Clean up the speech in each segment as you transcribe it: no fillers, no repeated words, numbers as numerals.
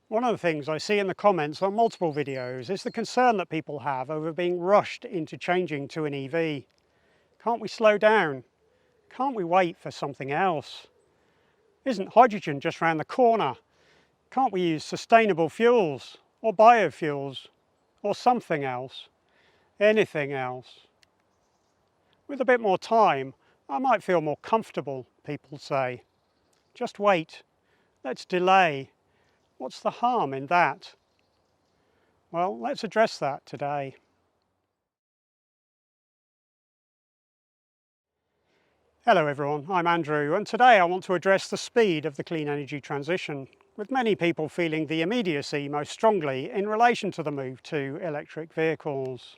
One of the things I see in the comments on multiple videos is the concern that people have over being rushed into changing to an EV. Can't we slow down? Can't we wait for something else? Isn't hydrogen just round the corner? Can't we use sustainable fuels or biofuels or something else? Anything else? With a bit more time, I might feel more comfortable, people say. Just wait. Let's delay. What's the harm in that? Well, let's address that today. Hello everyone, I'm Andrew, and today I want to address the speed of the clean energy transition, with many people feeling the immediacy most strongly in relation to the move to electric vehicles.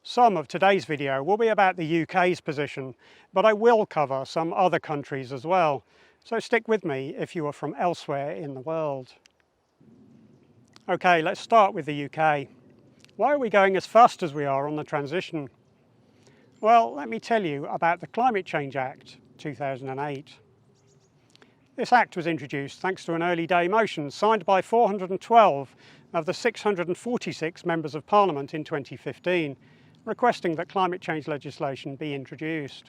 Some of today's video will be about the UK's position, but I will cover some other countries as well, so stick with me if you are from elsewhere in the world. Okay, let's start with the UK. Why are we going as fast as we are on the transition? Well, let me tell you about the Climate Change Act 2008. This act was introduced thanks to an early day motion signed by 412 of the 646 members of Parliament in 2015, requesting that climate change legislation be introduced.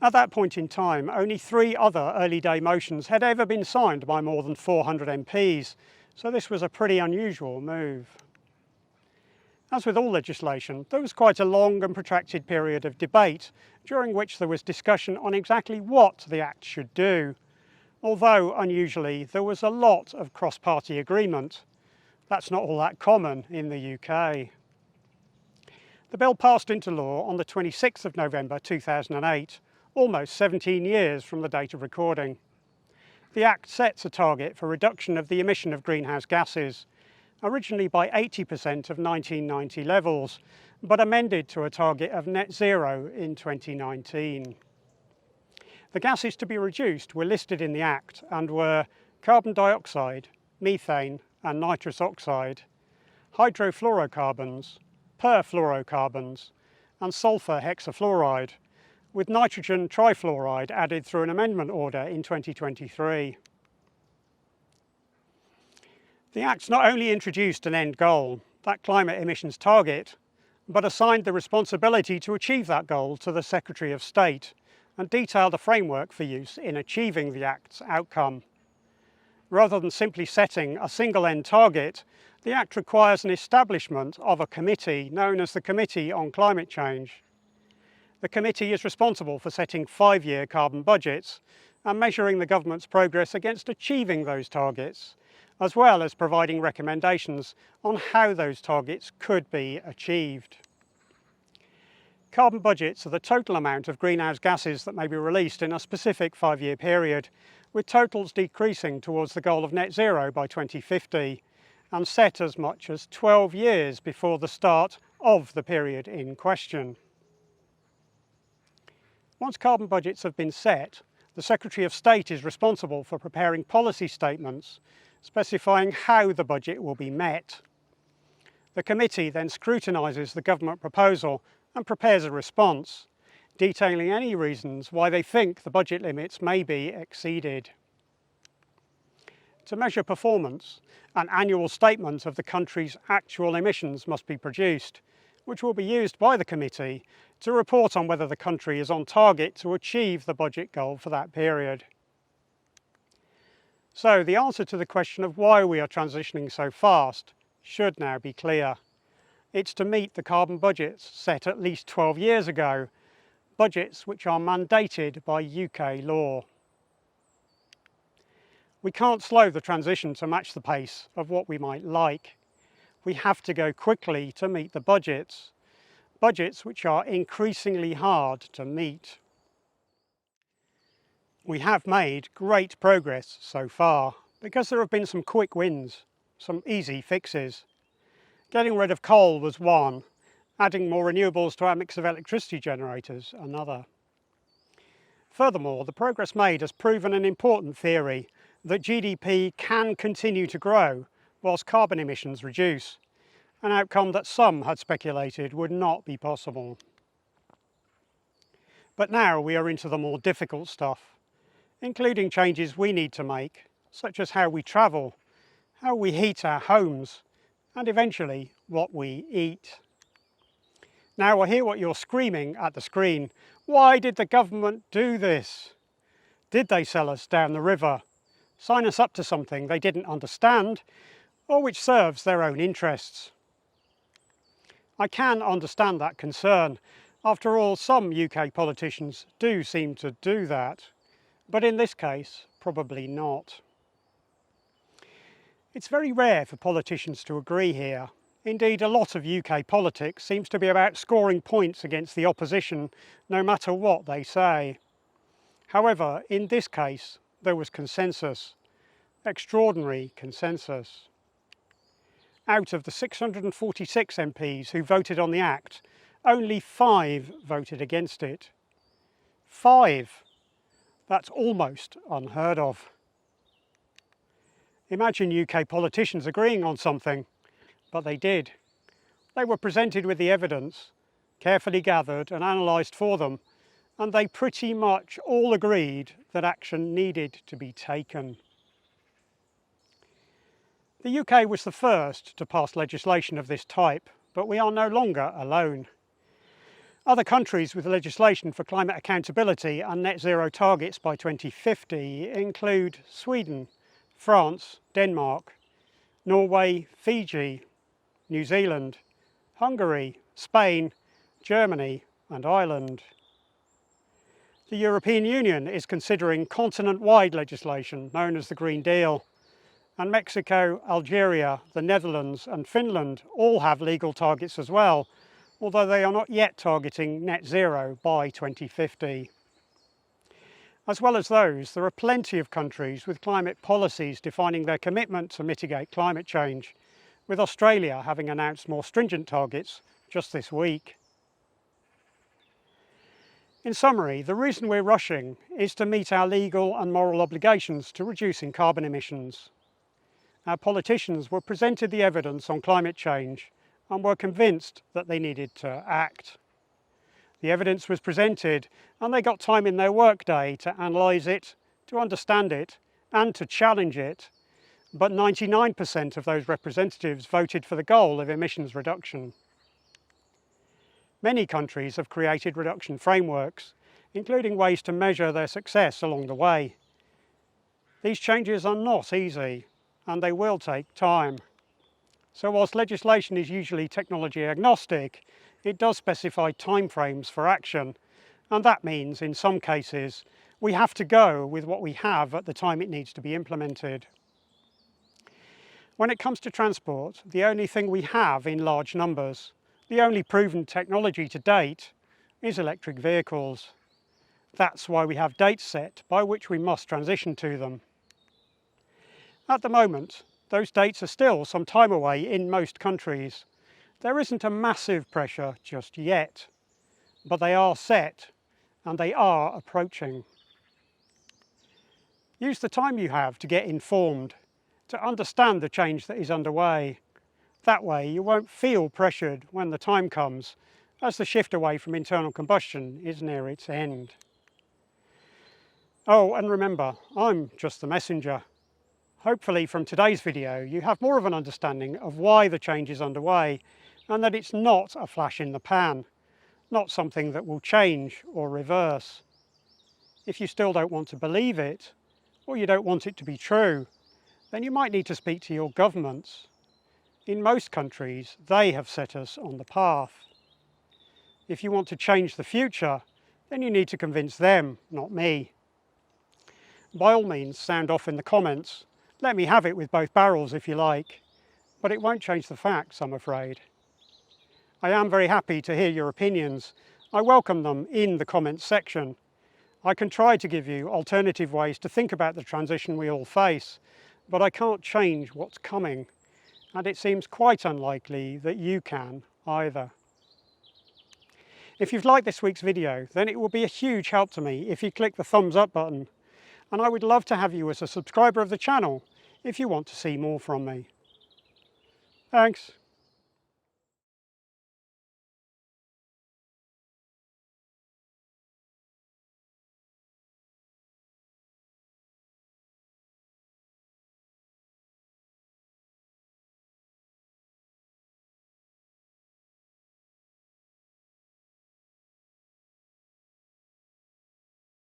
At that point in time, only 3 other early day motions had ever been signed by more than 400 MPs, so this was a pretty unusual move. As with all legislation, there was quite a long and protracted period of debate, during which there was discussion on exactly what the Act should do, although unusually there was a lot of cross-party agreement. That's not all that common in the UK. The bill passed into law on the 26th of November 2008, almost 17 years from the date of recording. The Act sets a target for reduction of the emission of greenhouse gases, originally by 80% of 1990 levels, but amended to a target of net zero in 2019. The gases to be reduced were listed in the Act and were carbon dioxide, methane and nitrous oxide, hydrofluorocarbons, perfluorocarbons and sulphur hexafluoride, with nitrogen trifluoride added through an amendment order in 2023. The Act not only introduced an end goal, that climate emissions target, but assigned the responsibility to achieve that goal to the Secretary of State and detailed a framework for use in achieving the Act's outcome. Rather than simply setting a single end target, the Act requires an establishment of a committee known as the Committee on Climate Change. The committee is responsible for setting 5-year carbon budgets and measuring the government's progress against achieving those targets, as well as providing recommendations on how those targets could be achieved. Carbon budgets are the total amount of greenhouse gases that may be released in a specific 5-year period, with totals decreasing towards the goal of net zero by 2050, and set as much as 12 years before the start of the period in question. Once carbon budgets have been set, the Secretary of State is responsible for preparing policy statements specifying how the budget will be met. The committee then scrutinises the government proposal and prepares a response, detailing any reasons why they think the budget limits may be exceeded. To measure performance, an annual statement of the country's actual emissions must be produced, which will be used by the committee to report on whether the country is on target to achieve the budget goal for that period. So the answer to the question of why we are transitioning so fast should now be clear. It's to meet the carbon budgets set at least 12 years ago, budgets which are mandated by UK law. We can't slow the transition to match the pace of what we might like. We have to go quickly to meet the budgets which are increasingly hard to meet. We have made great progress so far because there have been some quick wins, some easy fixes. Getting rid of coal was one, adding more renewables to our mix of electricity generators another. Furthermore, the progress made has proven an important theory that GDP can continue to grow whilst carbon emissions reduce, an outcome that some had speculated would not be possible. But now we are into the more difficult stuff, including changes we need to make such as how we travel, how we heat our homes, and eventually what we eat. Now I hear what you're screaming at the screen. Why did the government do this? Did they sell us down the river, sign us up to something they didn't understand, or which serves their own interests? I can understand that concern. After all, some UK politicians do seem to do that, but in this case, probably not. It's very rare for politicians to agree here. Indeed, a lot of UK politics seems to be about scoring points against the opposition, no matter what they say. However, in this case, there was consensus, extraordinary consensus. Out of the 646 MPs who voted on the Act, only 5 voted against it. 5! That's almost unheard of. Imagine UK politicians agreeing on something, but they did. They were presented with the evidence, carefully gathered and analysed for them, and they pretty much all agreed that action needed to be taken. The UK was the first to pass legislation of this type, but we are no longer alone. Other countries with legislation for climate accountability and net zero targets by 2050 include Sweden, France, Denmark, Norway, Fiji, New Zealand, Hungary, Spain, Germany and Ireland. The European Union is considering continent-wide legislation known as the Green Deal, and Mexico, Algeria, the Netherlands and Finland all have legal targets as well, although they are not yet targeting net zero by 2050. As well as those, there are plenty of countries with climate policies defining their commitment to mitigate climate change, with Australia having announced more stringent targets just this week. In summary, the reason we're rushing is to meet our legal and moral obligations to reducing carbon emissions. Our politicians were presented the evidence on climate change and were convinced that they needed to act. The evidence was presented and they got time in their workday to analyse it, to understand it and to challenge it, but 99% of those representatives voted for the goal of emissions reduction. Many countries have created reduction frameworks, including ways to measure their success along the way. These changes are not easy and they will take time. So whilst legislation is usually technology agnostic, it does specify timeframes for action, and that means in some cases we have to go with what we have at the time it needs to be implemented. When it comes to transport, the only thing we have in large numbers, the only proven technology to date, is electric vehicles. That's why we have dates set by which we must transition to them. At the moment, those dates are still some time away in most countries. There isn't a massive pressure just yet, but they are set and they are approaching. Use the time you have to get informed, to understand the change that is underway. That way you won't feel pressured when the time comes, as the shift away from internal combustion is near its end. Oh, and remember, I'm just the messenger. Hopefully from today's video you have more of an understanding of why the change is underway and that it's not a flash in the pan, not something that will change or reverse. If you still don't want to believe it, or you don't want it to be true, then you might need to speak to your governments. In most countries, they have set us on the path. If you want to change the future, then you need to convince them, not me. By all means, sound off in the comments. Let me have it with both barrels if you like, but it won't change the facts, I'm afraid. I am very happy to hear your opinions. I welcome them in the comments section. I can try to give you alternative ways to think about the transition we all face, but I can't change what's coming, and it seems quite unlikely that you can either. If you've liked this week's video, then it will be a huge help to me if you click the thumbs up button, and I would love to have you as a subscriber of the channel if you want to see more from me. Thanks.